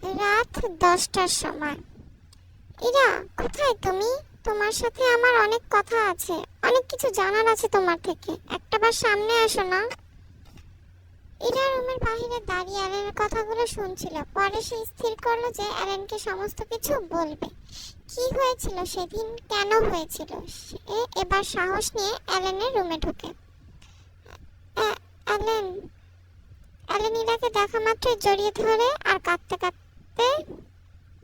রাত 10টার সময়। ইরা, কোথায় তুমি? তোমার সাথে আমার অনেক কথা আছে, অনেক কিছু জানার আছে তোমার থেকে। একটাবার সামনে আসো না। ইরা রুমের বাইরে দাঁড়িয়ে অ্যালেনের কথাগুলো শুনছিল। পরে সে স্থির করলো যে অ্যালেনকে সমস্ত কিছু বলবে। কি হয়েছিল সেদিন, কেন হয়েছিল। সে এবার সাহস নিয়ে অ্যালেনের রুমে ঢুকে। অ্যালেন অ্যালেন ইরাকে দেখা মাত্রই জড়িয়ে ধরে আর কাঁদতে কাঁদতে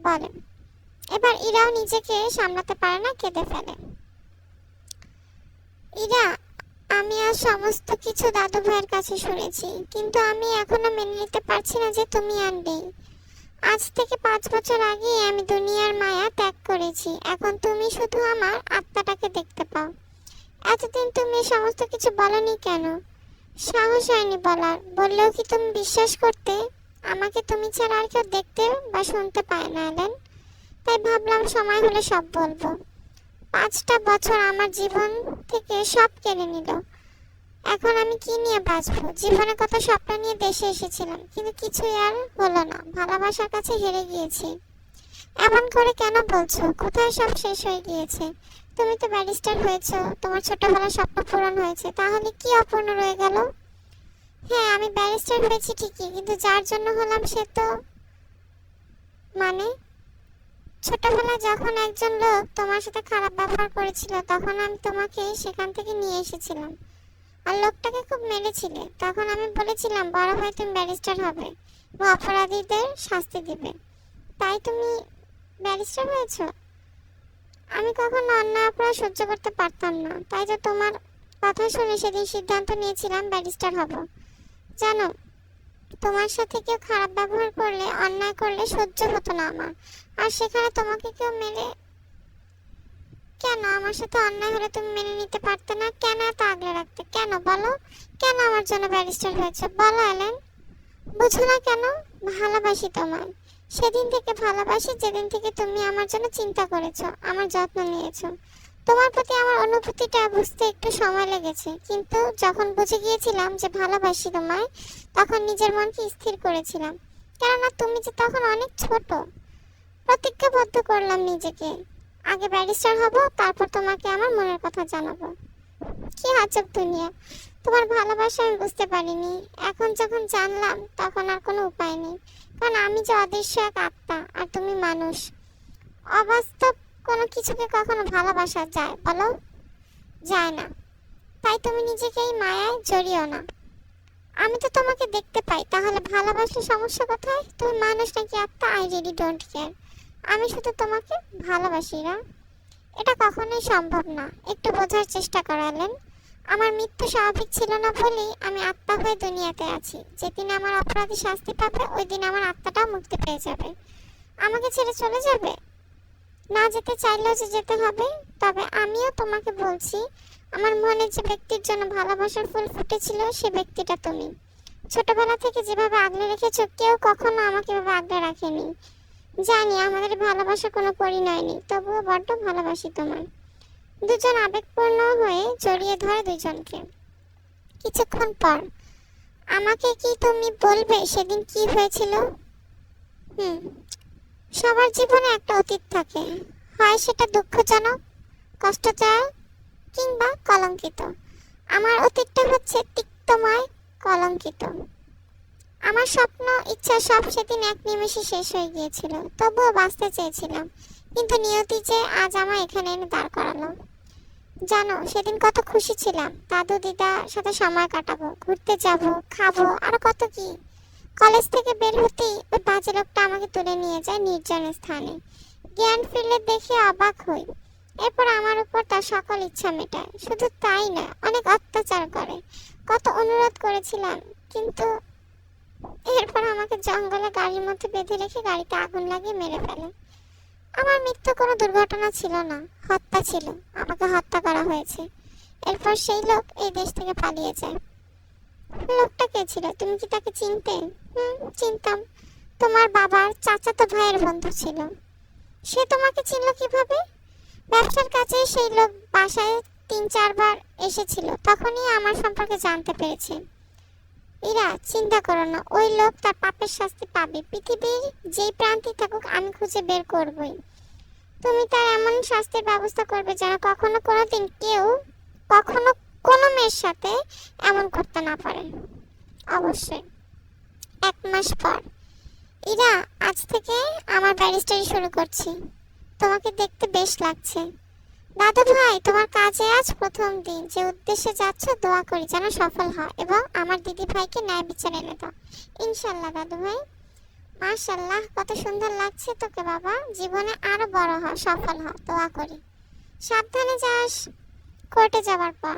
বলে। এবার ইরাও নিজেকে সামলাতে পারে না, কেঁদে ফেলে। ইরা, আমি আজ সমস্ত কিছু দাদু ভাইয়ের কাছে শুনেছি, কিন্তু আমি এখনো মেনে নিতে পারছি না যে তুমি আর নেই। আজ থেকে 5 বছর আগে আমি দুনিয়ার মায়া ত্যাগ করেছি। এখন তুমি শুধু আমার আত্মাটাকে দেখতে পাও। এতদিন তুমি সমস্ত কিছু বলনি কেন? সাহস হয়নি বলার। বললেও কি তুমি বিশ্বাস করতে? আমাকে তুমি ছাড়া আর কেউ দেখতে বা শুনতে পায় না এলেন। তাই ভাবলাম সময় হলে সব বলবো। 5টা বছর আমার জীবন থেকে সব কেড়ে নিল। এখন আমি কি নিয়ে বাঁচবো? জীবনের কত স্বপ্ন নিয়ে দেশে এসেছিলাম, কিন্তু কিছুই আর হলো না। ভালোবাসার কাছে হেরে গিয়েছি। এমন করে কেন বলছো? কোথায় সব শেষ হয়ে গিয়েছে? তুমি তো ব্যারিস্টার হয়েছো, তোমার ছোটবেলার স্বপ্ন পূরণ হয়েছে, তাহলে কি অপূর্ণ রয়ে গেল? হ্যাঁ, আমি ব্যারিস্টার হয়েছি ঠিকই, কিন্তু যার জন্য হলাম সে তো মানে ছোটবেলায় যখন একজন লোক তোমার সাথে খারাপ ব্যবহার করেছিল, তখন আমি তোমাকে সেখান থেকে নিয়ে এসেছিলাম। আর লোকটাকে খুব মেরেছিলে। তখন আমি বলেছিলাম বড় হয়ে তুমি ব্যারিস্টার হবে বা অপরাধীদের শাস্তি দিবে। তাই তুমি ব্যারিস্টার হয়েছো। আমি কখনো অন্যায় অপরাধ সহ্য করতে পারতাম না, তাই তো তোমার কথা শুনে সেদিন সিদ্ধান্ত নিয়েছিলাম ব্যারিস্টার হব। জানো, তোমার সাথে কেউ খারাপ ব্যবহার করলে, অন্যায় করলে সহ্য হতো না আমার। আর সেখানে তোমাকে কেউ মেরে, কেন আমার সাথে অন্যায় হলে তুমি মেনে নিতে পারতে না? কেন এত আগলে রাখতে? কেন বলো, কেন আমার জন্য ব্যারিস্টার হয়েছে? বলো এলেন। বুঝো না কেন? ভালোবাসি তোমায়। সেদিন থেকে ভালোবাসি যেদিন থেকে তুমি আমার জন্য চিন্তা করেছো, আমার যত্ন নিয়েছো। তোমার প্রতি আমার অনুভূতিটা বুঝতে একটু সময় লেগেছে, কিন্তু যখন বুঝে গিয়েছিলাম যে ভালোবাসি তোমায়, তখন নিজের মনকে স্থির করেছিলাম। কেননা তুমি যে তখন অনেক ছোট। প্রতিজ্ঞাবদ্ধ করলাম নিজেকে, আগে ব্যারিস্টার হব, তারপর তোমাকে আমার মনের কথা জানাবো। কি আজব দুনিয়া! তোমার ভালোবাসা আমি বুঝতে পারিনি। এখন যখন জানলাম, তখন আর কোনো উপায় নেই। কারণ আমি যে অদৃশ্য এক আত্মা, আর তুমি মানুষ। অবাস্তব কোনো কিছুকে কখনো ভালোবাসা যায় বলো? যায় না। তাই তুমি নিজেকে এই মায়ায় জড়িও না। আমি তো তোমাকে দেখতে পাই, তাহলে ভালোবাসার সমস্যা কোথায়? তুমি মানুষ নাকি আত্মা? I really don't care. আমি শুধু তোমাকে ভালোবাসি না। এটা কখনোই সম্ভব না। একটু বোঝার চেষ্টা করালেন। আমার মৃত্যু স্বাভাবিক ছিল না বলেই আমি আত্মা হয়ে দুনিয়াতে আছি। যেদিন আমার অপরাধী শাস্তি পাবে, ওই দিন আমার আত্মাটাও মুক্তি পেয়ে যাবে। আমাকে ছেড়ে চলে যাবে? না যেতে চাইলেও যে যেতে হবে। তবে আমিও তোমাকে বলছি, আমার মনে যে ব্যক্তির জন্য ভালোবাসার ফুল ফুটেছিল, সে ব্যক্তিটা তুমি। ছোটবেলা থেকে যেভাবে আগলে রেখেছো, কেউ কখনো আমাকে এভাবে আগলে রাখেনি। জানি আমাদের ভালোবাসা কোনো পরিণয় নেই, তবুও বড্ড ভালোবাসি তোমায়। দুজন আবেগপূর্ণ হয়ে জড়িয়ে ধরে দুজনকে। কিছুক্ষণ পর, আমাকে কি তুমি বলবে সেদিন কি হয়েছিল? হুম, সবার জীবনে একটা অতীত থাকে। হয় সেটা দুঃখজনক, কষ্টদায়ক, কিংবা কলঙ্কিত। আমার অতীতটা হচ্ছে তিক্তময়, কলঙ্কিত। আমার স্বপ্ন, ইচ্ছা সব সেদিন এক নিমেষে শেষ হয়ে গিয়েছিল। তবুও বাঁচতে চেয়েছিলাম, কিন্তু নিয়তি যে আজ আমায় এখানে এনে দাঁড় করালো। জানো, সেদিন কত খুশি ছিলাম। দাদু দিদার সাথে সময় কাটাবো, ঘুরতে যাব, খাবো, আর কত কি। কলেজ থেকে বের হতেই ওই বাজে লোকটা আমাকে তুলে নিয়ে যায় নির্জন স্থানে। জ্ঞান ফিরলে দেখে অবাক হই। এরপর আমার উপর তার সকল ইচ্ছা মেটায়। শুধু তাই না, অনেক অত্যাচার করে। কত অনুরোধ করেছিলাম, কিন্তু এরপর আমাকে জঙ্গলে গাড়ির মধ্যে বেঁধে রেখে গাড়িতে আগুন লাগিয়ে মেরে ফেলে। আমার মৃত্যু কোনো দুর্ঘটনা ছিল না, হত্যা ছিল। আমাকে হত্যা করা হয়েছে। এরপর সেই লোক এই দেশ থেকে পালিয়ে যায়। লোকটা কে ছিল? তুমি কি তাকে চিনতে? চিনতাম। তোমার বাবার চাচাতো ভাইয়ের বন্ধু ছিল। সে তোমাকে চিনল কিভাবে? ব্যবসার কাজে সেই লোক বাসায় 3-4 বার এসেছিল, তখনই আমার সম্পর্কে জানতে পেরেছে। ইরা, চিন্তা করো না, ওই লোক তার পাপের শাস্তি পাবে। পৃথিবীর যেই প্রান্তে থাকুক আমি খুঁজে বের করবই। তুমি তার এমন শাস্তির ব্যবস্থা করবে যেন কখনো কোনোদিন কেউ কখনো কোনো মেয়ের সাথে এমন করতে না পারে। অবশ্যই। 1 মাস পর। ইরা, আজ থেকে আমার ব্যারিস্টারি শুরু করছি। তোমাকে দেখতে বেশ লাগছে। দাদু ভাই, তোমার কাজে আজ প্রথম দিন। যে উদ্দেশ্যে যাচ্ছ দোয়া করি যেন সফল হয় এবং আমার দিদি ভাইকে ন্যায় বিচার এনে দাও। ইনশাল্লাহ দাদু ভাই। মাশাআল্লাহ, কত সুন্দর লাগছে তোকে বাবা। জীবনে আরো বড় হ, সফল হ, দোয়া করি। সাবধানে যাস। কোর্টে যাওয়ার পর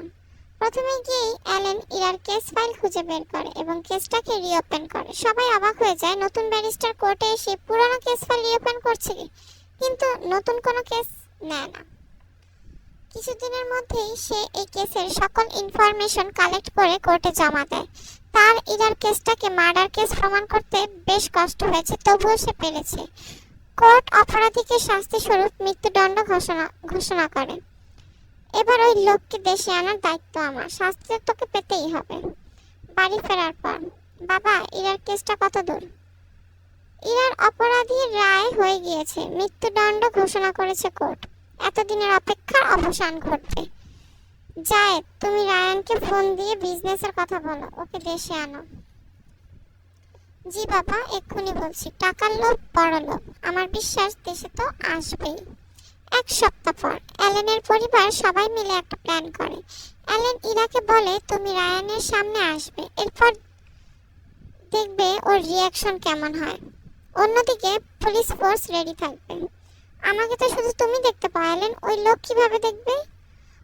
প্রথমে গিয়ে অ্যালেন ইরার কেস ফাইল খুঁজে বের করে এবং কেসটাকে রিওপেন করে। সবাই অবাক হয়ে যায়, নতুন ব্যারিস্টার কোর্টে এসে পুরনো কেস ফাইল রিওপেন করছে কিন্তু নতুন কোনো কেস নেয় না। কিছুদিনের মধ্যেই সে এই কেসের সকল ইনফরমেশন কালেক্ট করে কোর্টে জমা দেয়। তার ইরার কেসটাকে মার্ডার কেস প্রমাণ করতে বেশ কষ্ট হয়েছে, তবুও সে পেরেছে। কোর্ট অপরাধীকে শাস্তি স্বরূপ মৃত্যুদণ্ড ঘোষণা করে। এবার ওই লোককে দেশে আনার দায়িত্ব আমার। শাস্তি তোকে পেতেই হবে। বাড়ি ফেরার পর, বাবা, ইরার কেসটা কত দূর? ইরার অপরাধীর রায় হয়ে গিয়েছে, মৃত্যুদণ্ড ঘোষণা করেছে কোর্ট। এতদিনের অপেক্ষার অবসান ঘটবে। জায়েদ, তুমি রায়ানকে ফোন দিয়ে বিজনেসের কথা বলো, ওকে দেশে আনো। জি বাবা, এক্ষুনি বলছি। টাকার লোভ বড় লোভ, আমার বিশ্বাস দেশে তো আসবেই। 1 সপ্তাহ পর অ্যালেনের পরিবার সবাই মিলে একটা প্ল্যান করে। অ্যালেন ইরাকে বলে, তুমি রায়ানের সামনে আসবে, এরপর দেখবে ওর রিয়াকশন কেমন হয়। অন্যদিকে পুলিশ ফোর্স রেডি থাকবে। আমাকে তো শুধু তুমি দেখতে পাও অ্যালেন, ওই লোক কিভাবে দেখবে?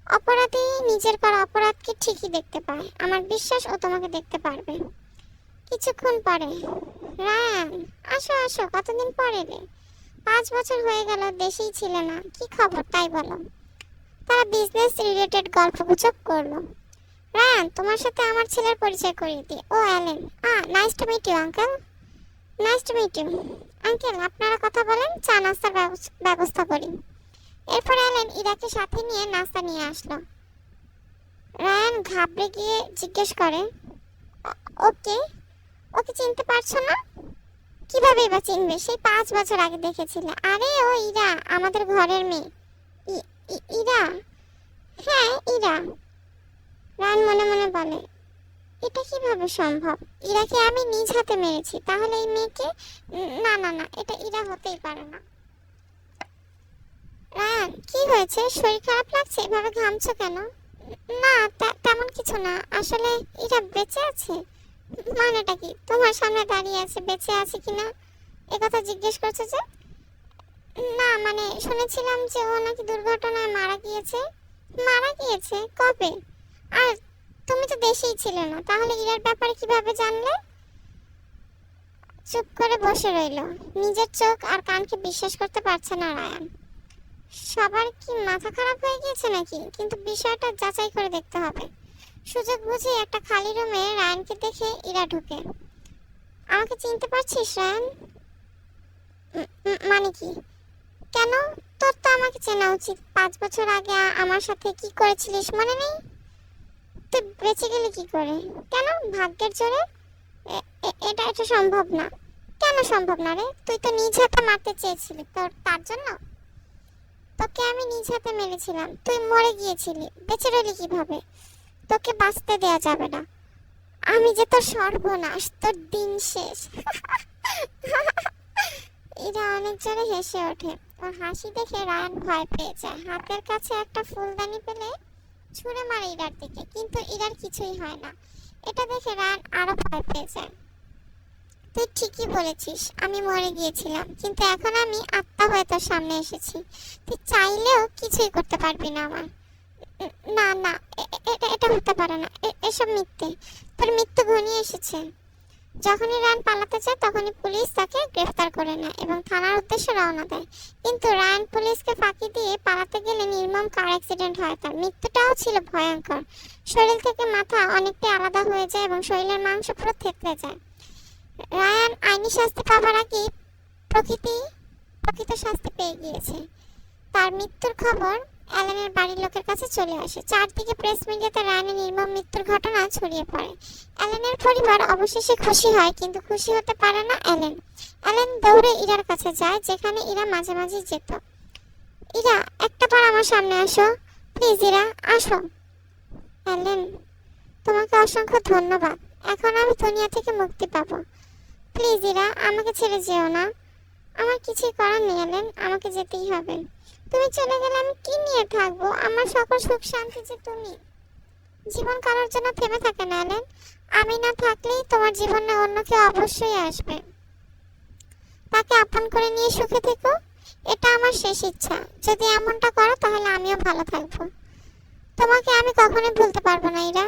অপরাধী নিজের করা অপরাধকে ঠিকই দেখতে পায়। আমার বিশ্বাস ও তোমাকে দেখতে পারবে। কিছুক্ষণ পরে, রায়ান, আসো আসো, কতদিন পরে রে? 5 বছর হয়ে গেল, দেশেই ছিল না, কি খবর তাই বলো। তারা বিজনেস রিলেটেড গল্পগুজব করলো। রায়ান, তোমার সাথে আমার ছেলের পরিচয় করিয়ে দিই। ও Allen, nice to meet you uncle. Nice to meet you uncle. আপনারা কথা বলেন, চা নাস্তার ব্যবস্থা করি। এরপর অ্যালেন ইরাকে সাথে নিয়ে নাস্তা নিয়ে আসলো। রায়ান ঘাবড়ে গিয়ে জিজ্ঞেস করে, ওকে ওকে চিনতে পারছো না? কিভাবে বা চিনবে? সেই 5 বছর আগে দেখেছিলে। আরে ও ইরা, আমাদের ঘরের মেয়ে। ইরা? হ্যাঁ ইরা। রায়ান মনে মনে বলে, এটা কিভাবে সম্ভব? ইরাকে আমি নিজ হাতে মেরেছি, তাহলে এই মেয়েকে? না না না, এটা ইরা হতেই পারে না। রায়ান, কি হয়েছে? শরীর খারাপ লাগছে? এভাবে ঘামছো কেন? না তেমন কিছু না, আসলে ইরা বেঁচে আছে। মানেটা কি? তোমার সামনে দাঁড়িয়ে আছে, বেঁচে আছে কিনা একথা জিজ্ঞেস করছে যে? না মানে শুনেছিলাম যে ও নাকি দুর্ঘটনায় মারা গিয়েছে। মারা গিয়েছে? কবে? আর তুমি তো দেশেই ছিলে না, তাহলে ইরার ব্যাপারে কিভাবে জানলে? চুপ করে বসে রইল। নিজের চোখ আর কানকে বিশ্বাস করতে পারছে না রায়ান। সবার কি মাথা খারাপ হয়ে গিয়েছে নাকি? কিন্তু বিষয়টা যাচাই করে দেখতে হবে। সুযোগ বুঝে একটা খালি রুমে রায়ানকে দেখে ইরা ঢুকে। আমাকে চিনতে পারছিস রায়ান? মানে কি? কেন? তোর তো আমাকে চেনা উচিত। 5 বছর আগে আমার সাথে কি করেছিলিস মনে নেই? তুই বেঁচে গেলি কি করে? কেন? ভাগ্যের জোরে? এটা সম্ভব না। কেন সম্ভব না রে? তুই তো নিজ হাতে মারতে চেয়েছিলি, তার জন্য তোকে আমি নিজ হাতে মেরেছিলাম। তুই মরে গিয়েছিলি, বেঁচে রইলি কিভাবে? তোকে বাঁচতে দেয়া যাবে না। আমি যে তোর সর্বনাশ, তোর দিন শেষ। ইরা অনেক জোরে হেসে ওঠে। ওর হাসি দেখে রায়ান ভয় পেয়ে যায়। হাতের কাছে একটা ফুলদানি পেলে ছুঁড়ে মারে ইরার দিকে, কিন্তু ইরার কিছুই হয় না। এটা দেখে রায়ান আরো ভয় পেয়ে যায়। তুই ঠিকই বলেছিস, আমি মরে গিয়েছিলাম, কিন্তু এখন আমি আত্মা হয়ে তোর সামনে এসেছি। তুই চাইলেও কিছুই করতে পারবি না আমার। না না, এটা হতে পারে না, এসব মিথ্যে। তোর মৃত্যু ঘনিয়ে এসেছে। যখনই রায়ান পালাতে চায় তখনই পুলিশ তাকে গ্রেফতার করে নেয় এবং থানার উদ্দেশ্যে রওনা দেয়। কিন্তু রায়ান পুলিশকে ফাঁকি দিয়ে পালাতে গেলে নির্মম কার অ্যাক্সিডেন্ট হয়। তার মৃত্যুটাও ছিল ভয়ঙ্কর। শরীর থেকে মাথা অনেকটাই আলাদা হয়ে যায় এবং শরীরের মাংস পুরো থেতলে যায়। রায়ান আইনি শাস্তি পাবার আগেই প্রকৃত শাস্তি পেয়ে গিয়েছে। তার মৃত্যুর খবর অ্যালেনের বাড়ির লোকের কাছে চলে আসে। চারদিকে প্রেস মিডিয়াতে রায়ানের নির্মম মৃত্যুর ঘটনা ছড়িয়ে পড়ে। অ্যালেনের পরিবার অবশেষে খুশি হয়, কিন্তু খুশি হতে পারে না অ্যালেন। অ্যালেন দৌড়ে ইরার কাছে যায়, যেখানে ইরা মাঝে মাঝে যেত। ইরা, একটা বার আমার সামনে আসো প্লিজ। ইরা, আসো। অ্যালেন, তোমাকে অসংখ্য ধন্যবাদ। এখন আমি দুনিয়া থেকে মুক্তি পাবো। প্লিজ ইরা, আমাকে ছেড়ে যেও না। আমার কিছুই করার নেই অ্যালেন, আমাকে যেতেই হবে। তুমি চলে গেলে আমি কি নিয়ে থাকবো? আমার সকল সুখ শান্তি যে তুমি। জীবন কারোর জন্য থেমে থাকে না অ্যালেন। আমি না থাকলেই তোমার জীবনে অন্য কেউ অবশ্যই আসবে। তাকে আপন করে নিয়ে সুখে থেকো, এটা আমার শেষ ইচ্ছা। যদি এমনটা করো তাহলে আমিও ভালো থাকবো। তোমাকে আমি কখনোই ভুলতে পারবো না ইরা।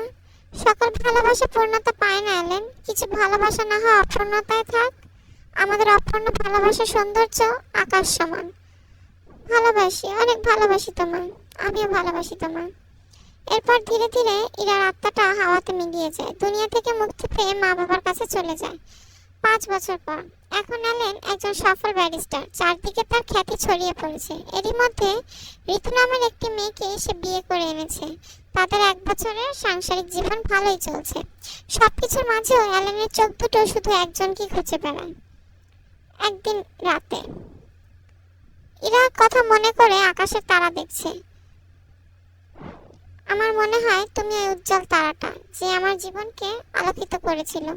সকল ভালোবাসা পূর্ণতা পায় না অ্যালেন। কিছু ভালোবাসা না হয় অপূর্ণতায় থাক। আমাদের অপূর্ণ ভালোবাসার সৌন্দর্য আকাশ সমান। ভালোবাসি, অনেক ভালোবাসি তোমায়। আমিও ভালোবাসি তোমায়। এরপর ধীরে ধীরে ইরার আত্মাটা হাওয়াতে মিলিয়ে যায়। দুনিয়া থেকে মুক্তি পেয়ে মা বাবার কাছে চলে যায় 5 বছর পর। এখন অ্যালেন একজন সফল ব্যারিস্টার। চারদিকে তার খ্যাতি ছড়িয়ে পড়েছে। এরই মধ্যে ঋতু নামের একটি মেয়েকে সে বিয়ে করে এনেছে। তাদের 1 বছরের সাংসারিক জীবন ভালোই চলছে। সবকিছুর মাঝেও অ্যালেনের চোখ দুটো শুধু একজনকে খুঁজে বেড়ায়। একদিন রাতে ইরা কথা মনে করে আকাশের তারা দেখছে। আমার মনে হয় তুমি ওই উজ্জ্বল তারাটা, যে আমার জীবনকে আলোকিত করেছিল।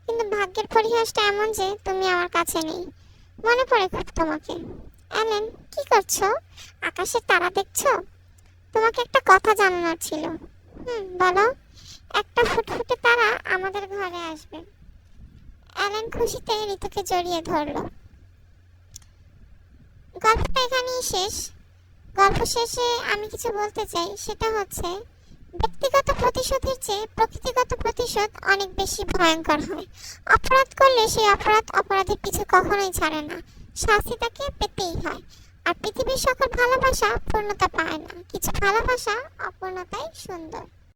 কিন্তু ভাগ্যের পরিহাসটা এমন যে তুমি আমার কাছে নেই। মনে পড়ে খুব তোমাকে। অ্যালেন, কি করছো? আকাশের তারা দেখছো? তোমাকে একটা কথা জানানোর ছিল। বলো। একটা ফুটফুটে তারা আমাদের ঘরে আসবে। অ্যালেন খুশিতে ঋতুকে জড়িয়ে ধরলো। গল্পটা এখানেই শেষ। গল্প শেষে আমি কিছু বলতে চাই, সেটা হচ্ছে ব্যক্তিগত প্রতিশোধের চেয়ে প্রকৃতিগত প্রতিশোধ অনেক বেশি ভয়ঙ্কর হয়। অপরাধ করলে সেই অপরাধের পিছু কখনোই ছাড়ে না। শাস্তি তাকে পেতেই হয়। আর পৃথিবীর সকল ভালোবাসা পূর্ণতা পায় না। কিছু ভালোবাসা অপূর্ণতাই সুন্দর।